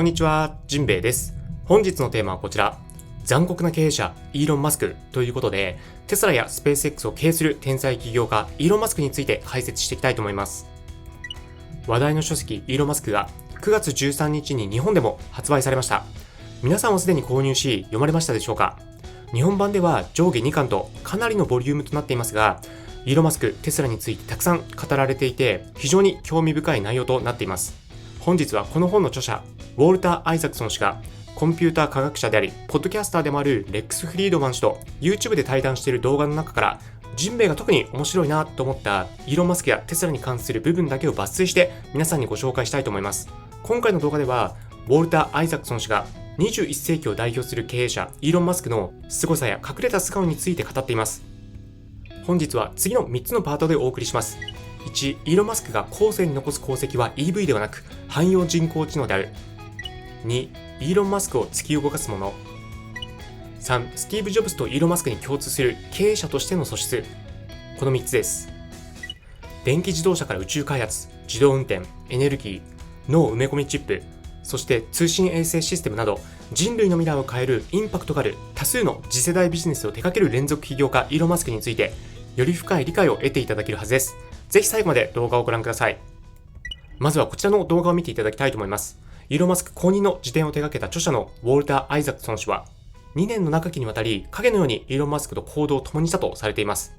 こんにちは、じんべいです。本日のテーマはこちら。残酷な経営者、イーロン・マスクということで、テスラやスペース X を経営する天才起業家、イーロン・マスクについて解説していきたいと思います。話題の書籍、イーロン・マスクが9月13日に日本でも発売されました。皆さんはすでに購入し、読まれましたでしょうか？日本版では上下2巻とかなりのボリュームとなっていますが、イーロン・マスク、テスラについてたくさん語られていて、非常に興味深い内容となっています。本日はこの本の著者、ウォルター・アイザクソン氏がコンピューター科学者であり、ポッドキャスターでもあるレックス・フリードマン氏と YouTube で対談している動画の中から、ジンベイが特に面白いなと思ったイーロン・マスクやテスラに関する部分だけを抜粋して皆さんにご紹介したいと思います。今回の動画では、ウォルター・アイザクソン氏が21世紀を代表する経営者、イーロン・マスクの凄さや隠れた素顔について語っています。本日は次の3つのパートでお送りします。1、イーロン・マスクが後世に残す功績は EV ではなく汎用人工知能である。2、イーロン・マスクを突き動かすもの。3、スティーブ・ジョブズとイーロン・マスクに共通する経営者としての素質。この3つです。電気自動車から宇宙開発、自動運転、エネルギー、脳埋め込みチップ、そして通信衛星システムなど、人類の未来を変えるインパクトがある多数の次世代ビジネスを手掛ける連続起業家イーロン・マスクについて、より深い理解を得ていただけるはずです。ぜひ最後まで動画をご覧ください。まずはこちらの動画を見ていただきたいと思います。イーロン・マスク公認の自伝を手掛けた著者のウォルター・アイザクソン氏は、2年の長きにわたり影のようにイーロン・マスクと行動を共にしたとされています。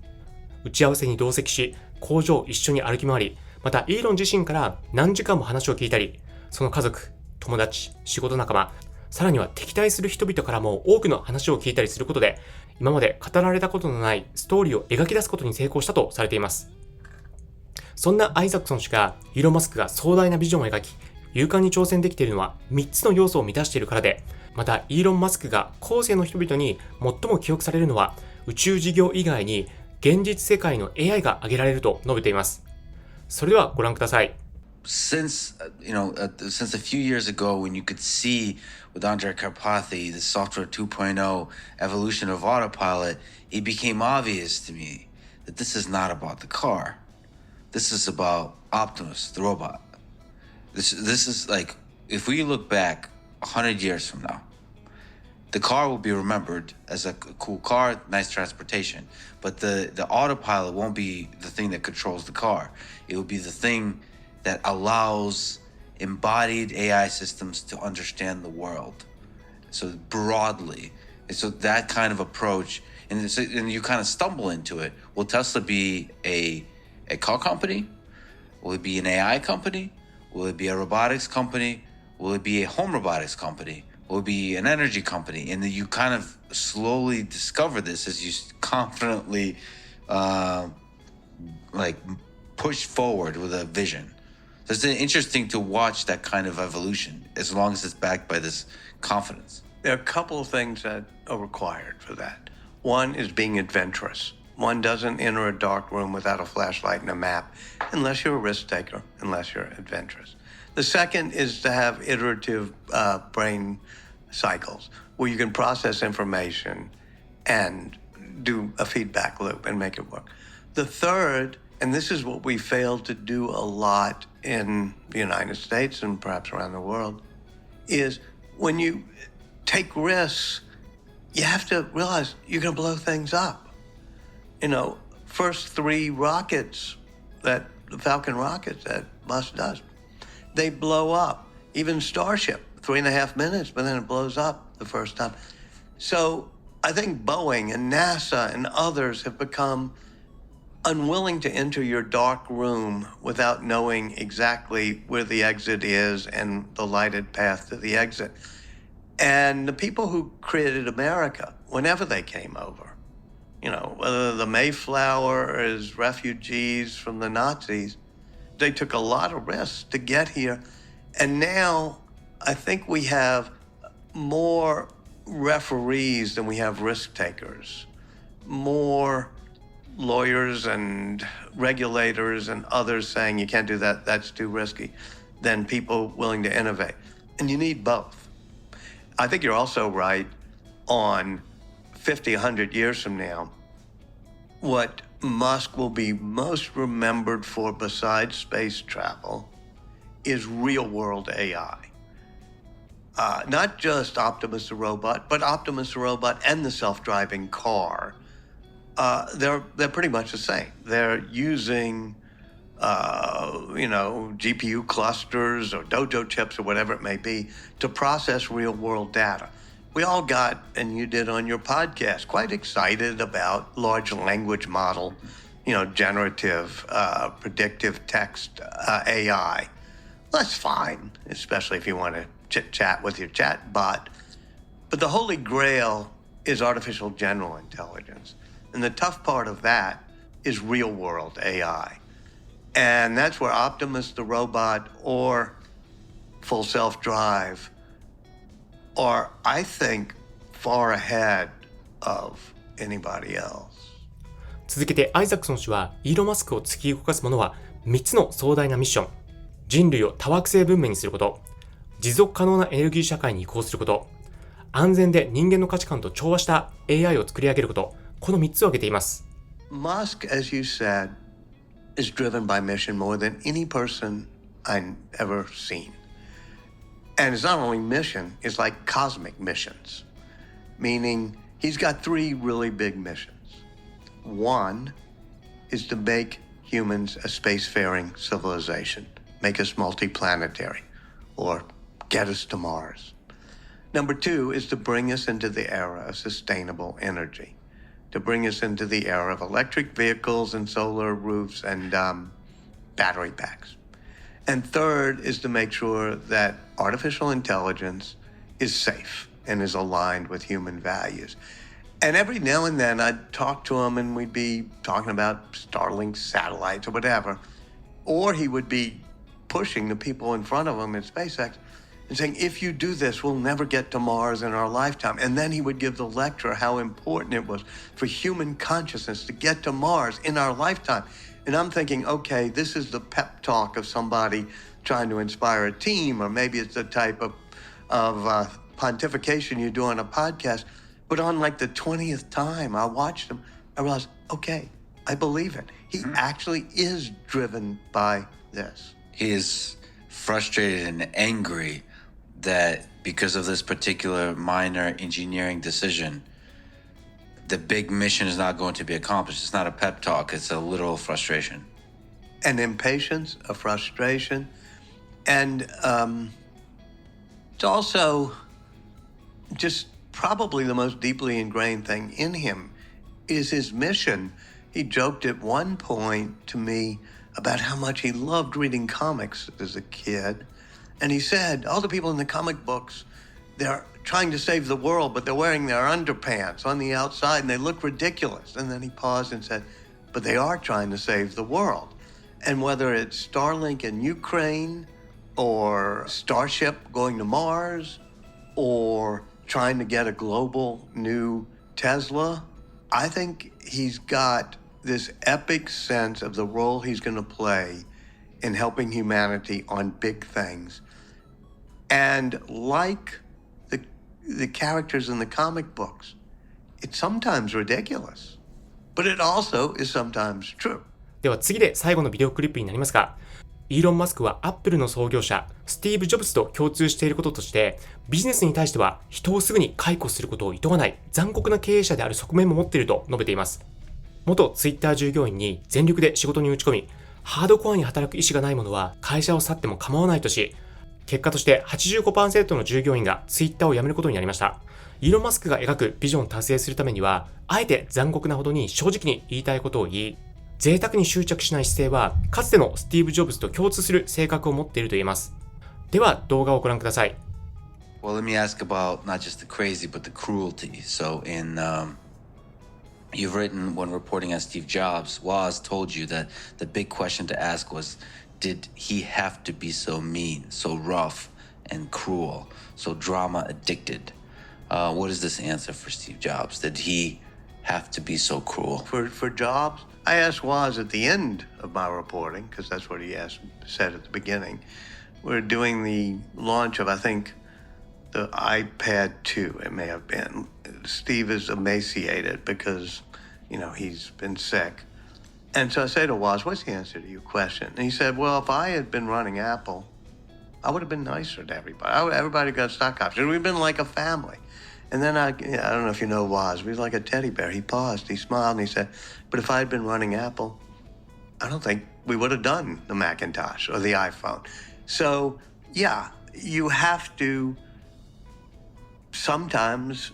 打ち合わせに同席し、工場を一緒に歩き回り、またイーロン自身から何時間も話を聞いたり、その家族、友達、仕事仲間、さらには敵対する人々からも多くの話を聞いたりすることで、今まで語られたことのないストーリーを描き出すことに成功したとされています。そんなアイザクソン氏が、イーロン・マスクが壮大なビジョンを描き、勇敢に挑戦できているのは3つの要素を満たしているからで、またイーロン・マスクが後世の人々に最も記憶されるのは、宇宙事業以外に現実世界の AI が挙げられると述べています。それではご覧ください。Since a few years ago, when you could see with Andrej Karpathy the software 2.0 evolution of autopilot, it became obvious to me that this is not about the car. This is about Optimus, the robot. This is like, if we look back 100 years from now, the car will be remembered as a cool car, nice transportation, but the autopilot won't be the thing that controls the car. It will be the thing that allows embodied AI systems to understand the world. So broadly. And so that kind of approach, and you kind of stumble into it. Will Tesla be a car company? Will it be an AI company? Will it be a robotics company? Will it be a home robotics company? Will it be an energy company? And then you kind of slowly discover this as you confidently push forward with a vision. So it's interesting to watch that kind of evolution as long as it's backed by this confidence. There are a couple of things that are required for that. One is being adventurous. One doesn't enter a dark room without a flashlight and a map unless you're a risk taker, unless you're adventurous. The second is to have iterative brain cycles where you can process information and do a feedback loop and make it work. The third, and this is what we fail to do a lot in the United States and perhaps around the world, is when you take risks, you have to realize you're going to blow things up. First 3 rockets, the Falcon rockets that Musk does, they blow up. Even Starship, 3.5 minutes, but then it blows up the first time. So I think Boeing and NASA and others have become unwilling to enter your dark room without knowing exactly where the exit is and the lighted path to the exit. And the people who created America, whenever they came over, whether the Mayflower is refugees from the Nazis, they took a lot of risks to get here. And now I think we have more referees than we have risk takers, more lawyers and regulators and others saying you can't do that, that's too risky, than people willing to innovate. And you need both. I think you're also right on 50, 100 years from now, what Musk will be most remembered for besides space travel is real world AI. not just Optimus the robot, but Optimus the robot and the self-driving car. They're pretty much the same. They're using GPU clusters or dojo chips or whatever it may be to process real world data. We all got, and you did on your podcast, quite excited about large language model, generative, predictive text AI. That's fine, especially if you want to chit-chat with your chat bot. But the holy grail is artificial general intelligence. And the tough part of that is real-world AI. And that's where Optimus the robot or full self-drive are, I think, far ahead of anybody else. 続けてアイザックソン氏は、イーロン・マスクを突き動かすものは3つの壮大なミッション。人類を多惑星文明にすること、持続可能なエネルギー社会に移行すること、安全で人間の価値観と調和した AI を作り上げること、この3つを挙げています。Musk, as you said, is driven by mission more than any person I've ever seen. And it's not only mission, it's like cosmic missions, meaning he's got 3 really big missions. One is to make humans a spacefaring civilization, make us multiplanetary, or get us to Mars. Number 2 is to bring us into the era of sustainable energy, to bring us into the era of electric vehicles and solar roofs and battery packs. And third is to make sure that artificial intelligence is safe and is aligned with human values. And every now and then I'd talk to him and we'd be talking about Starlink satellites or whatever. Or he would be pushing the people in front of him at SpaceX and saying, if you do this, we'll never get to Mars in our lifetime. And then he would give the lecture how important it was for human consciousness to get to Mars in our lifetime. And I'm thinking, okay, this is the pep talk of somebody trying to inspire a team, or maybe it's the type of pontification you do on a podcast. But on like the 20th time I watched him, I realized, okay, I believe it. He actually is driven by this. He is frustrated and angry that because of this particular minor engineering decision, the big mission is not going to be accomplished. It's not a pep talk. It's a literal frustration. An impatience, a frustration. And it's also just probably the most deeply ingrained thing in him is his mission. He joked at one point to me about how much he loved reading comics as a kid. And he said, all the people in the comic books, they're trying to save the world, but they're wearing their underpants on the outside and they look ridiculous. And then he paused and said, but they are trying to save the world. And whether it's Starlink in Ukraine or Starship going to Mars or trying to get a global new Tesla, I think he's got this epic sense of the role he's going to play in helping humanity on big things. And like the characters in the comic books, it's sometimes ridiculous, but it also is sometimes true. では次で最後のビデオクリップになりますが、イーロン・マスクはアップルの創業者スティーブ・ジョブズと共通していることとして、ビジネスに対しては人をすぐに解雇することを厭わない残酷な経営者である側面も持っていると述べています。元ツイッター従業員に全力で仕事に打ち込み、ハードコアに働く意思がない者は会社を去っても構わないとし、結果として 85% の従業員がツイッターを辞めることになりました。イーロン・マスクが描くビジョンを達成するためには、あえて残酷なほどに正直に言いたいことを言い、贅沢に執着しない姿勢は、かつてのスティーブ・ジョブズと共通する性格を持っていると言えます。では、動画をご覧ください。Well, let me ask about not just the crazy, but the cruelty. So you've written when reporting on Steve Jobs, Woz told you that the big question to ask was, did he have to be so mean, so rough and cruel, so drama addicted? What is this answer for Steve Jobs? Did he have to be so cruel? For Jobs, I asked Woz at the end of my reporting, because that's what he said at the beginning. We're doing the launch of, I think, the iPad 2, it may have been. Steve is emaciated because, he's been sick. And so I say to Woz, what's the answer to your question? And he said, well, if I had been running Apple, I would have been nicer to everybody. Everybody got stock options. We've been like a family. And then I don't know if you know Woz. He was like a teddy bear. He paused, he smiled, and he said, but if I had been running Apple, I don't think we would have done the Macintosh or the iPhone. So, yeah, you have to sometimes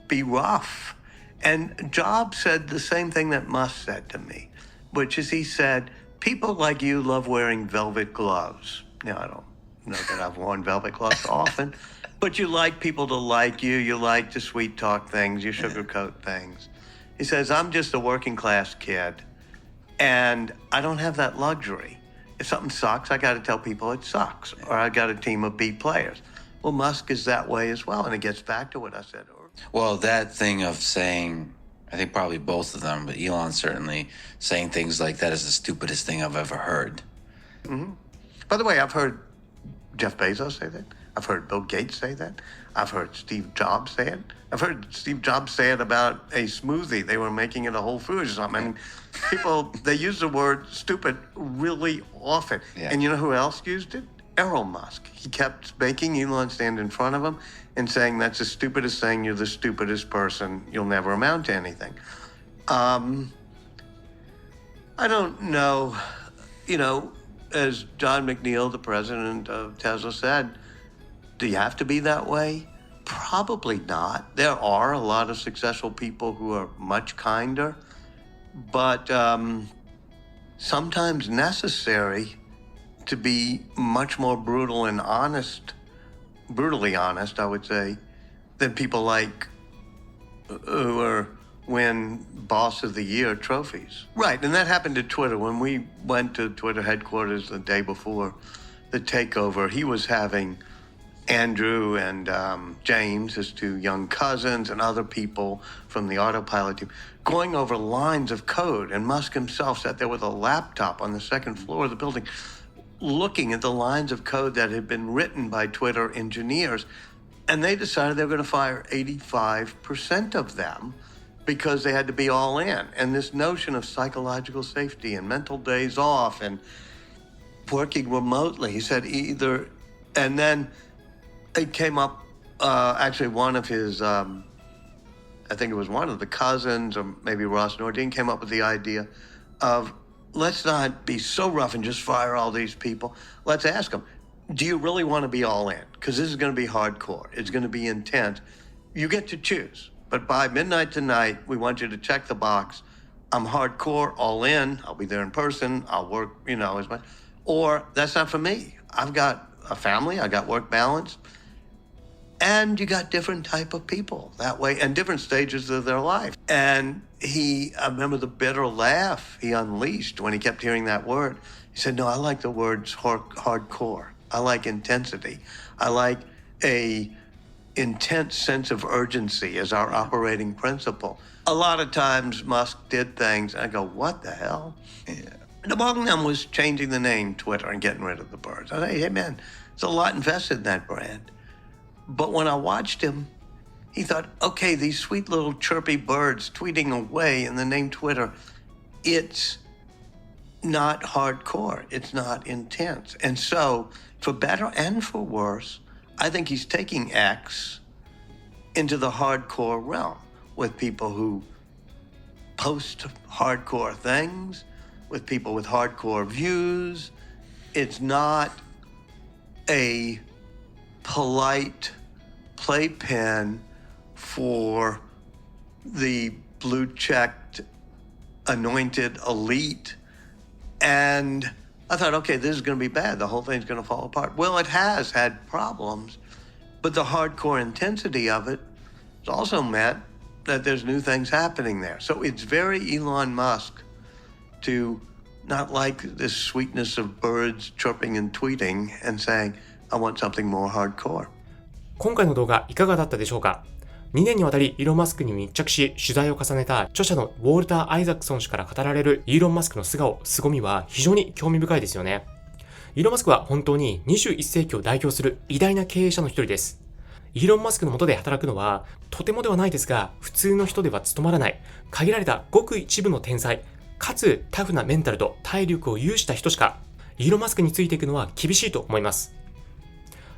be rough. And Jobs said the same thing that Musk said to me, which is he said, people like you love wearing velvet gloves. Now, I don't know that I've worn velvet gloves often, but you like people to like you. You like to sweet talk things. You sugarcoat things. He says, I'm just a working class kid, and I don't have that luxury. If something sucks, I got to tell people it sucks, or I got a team of B players. Well, Musk is that way as well, and it gets back to what I said earlier. Well, that thing of saying, I think probably both of them, but Elon certainly saying things like that is the stupidest thing I've ever heard. Mm-hmm. By the way, I've heard Jeff Bezos say that. I've heard Bill Gates say that. I've heard Steve Jobs say it. I've heard Steve Jobs say it about a smoothie. They were making it a Whole Foods or something. I mean, people, they use the word stupid really often. Yeah. And you know who else used it? Elon Musk. He kept making Elon stand in front of him and saying, that's the stupidest thing. You're the stupidest person. You'll never amount to anything. I don't know, as John McNeil, the president of Tesla, said, do you have to be that way? Probably not. There are a lot of successful people who are much kinder, but sometimes necessary to be much more brutal and honest, brutally honest, I would say, than people like who are win Boss of the Year trophies. Right, and that happened at Twitter. When we went to Twitter headquarters the day before the takeover, he was having Andrew and James, his two young cousins, and other people from the autopilot team, going over lines of code. And Musk himself sat there with a laptop on the second floor of the building, looking at the lines of code that had been written by Twitter engineers. And they decided they were going to fire 85% of them because they had to be all in. And this notion of psychological safety and mental days off and working remotely, he said either, and then it came up, actually one of his, I think it was one of the cousins or maybe Ross Nordine came up with the idea of let's not be so rough and just fire all these people. Let's ask them, do you really want to be all in? Because this is going to be hardcore. It's going to be intense. You get to choose. But by midnight tonight, we want you to check the box. I'm hardcore, all in. I'll be there in person. I'll work, as much. Or that's not for me. I've got a family. I got work balance. And you got different type of people that way and different stages of their life. And I remember the bitter laugh he unleashed when he kept hearing that word. He said, no, I like the words hardcore. I like intensity. I like a intense sense of urgency as our operating principle. A lot of times Musk did things, and I go, what the hell? Yeah. And among them was changing the name Twitter and getting rid of the birds. I say, hey, man, there's a lot invested in that brand. But when I watched him, he thought, okay, these sweet little chirpy birds tweeting away in the name Twitter, it's not hardcore. It's not intense. And so, for better and for worse, I think he's taking X into the hardcore realm with people who post hardcore things, with people with hardcore views. It's not a polite playpen for the blue-checked, anointed elite. And I thought, okay, this is going to be bad. The whole thing's going to fall apart. Well, it has had problems, but the hardcore intensity of it has also meant that there's new things happening there. So it's very Elon Musk to not like this sweetness of birds chirping and tweeting and saying, I want something more hardcore. 今回の動画いかがだったでしょうか。2年にわたりイーロン・マスクに密着し取材を重ねた著者のウォルター・アイザックソン氏から語られるイーロン・マスクの素顔、凄みは非常に興味深いですよね。イーロン・マスクは本当に21世紀を代表する偉大な経営者の一人です。イーロン・マスクの下で働くのはとてもではないですが、普通の人では務まらない限られたごく一部の天才、かつタフなメンタルと体力を有した人しかイーロン・マスクについていくのは厳しいと思います。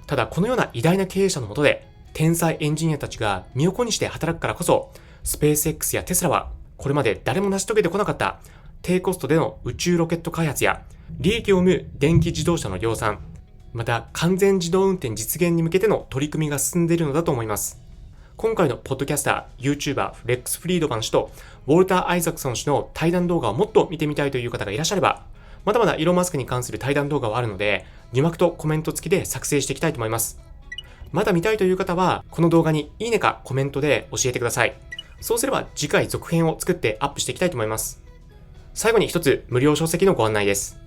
ただこのような偉大な経営者の下で、天才エンジニアたちが身を粉にして働くからこそ、スペース X やテスラはこれまで誰も成し遂げてこなかった低コストでの宇宙ロケット開発や利益を生む電気自動車の量産、また完全自動運転実現に向けての取り組みが進んでいるのだと思います。今回のポッドキャスター、YouTuber、レックス・フリードマン氏とウォルター・アイザクソン氏の対談動画をもっと見てみたいという方がいらっしゃれば、まだまだイーロンマスクに関する対談動画はあるので、字幕とコメント付きで作成していきたいと思います。まだ見たいという方は、この動画にいいねかコメントで教えてください。そうすれば次回続編を作ってアップしていきたいと思います。最後に一つ無料書籍のご案内です。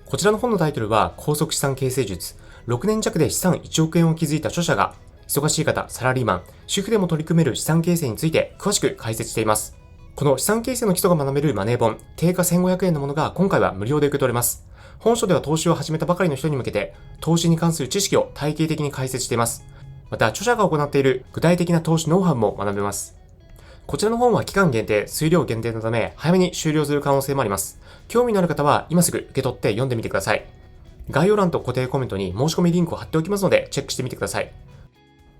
こちらの本のタイトルは高速資産形成術。6年弱で資産1億円を築いた著者が、忙しい方、サラリーマン、主婦でも取り組める資産形成について詳しく解説しています。この資産形成の基礎が学べるマネー本、定価1500円のものが今回は無料で受け取れます。本書では投資を始めたばかりの人に向けて、投資に関する知識を体系的に解説しています。また、著者が行っている具体的な投資ノウハウも学べます。こちらの本は期間限定、数量限定のため、早めに終了する可能性もあります。興味のある方は今すぐ受け取って読んでみてください。概要欄と固定コメントに申し込みリンクを貼っておきますので、チェックしてみてください。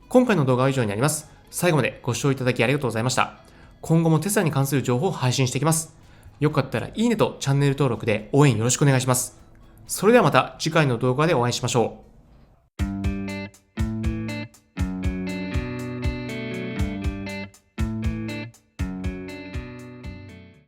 今回の動画は以上になります。最後までご視聴いただきありがとうございました。今後もテスラに関する情報を配信していきます。よかったらいいねとチャンネル登録で応援よろしくお願いします。それではまた次回の動画でお会いしましょう。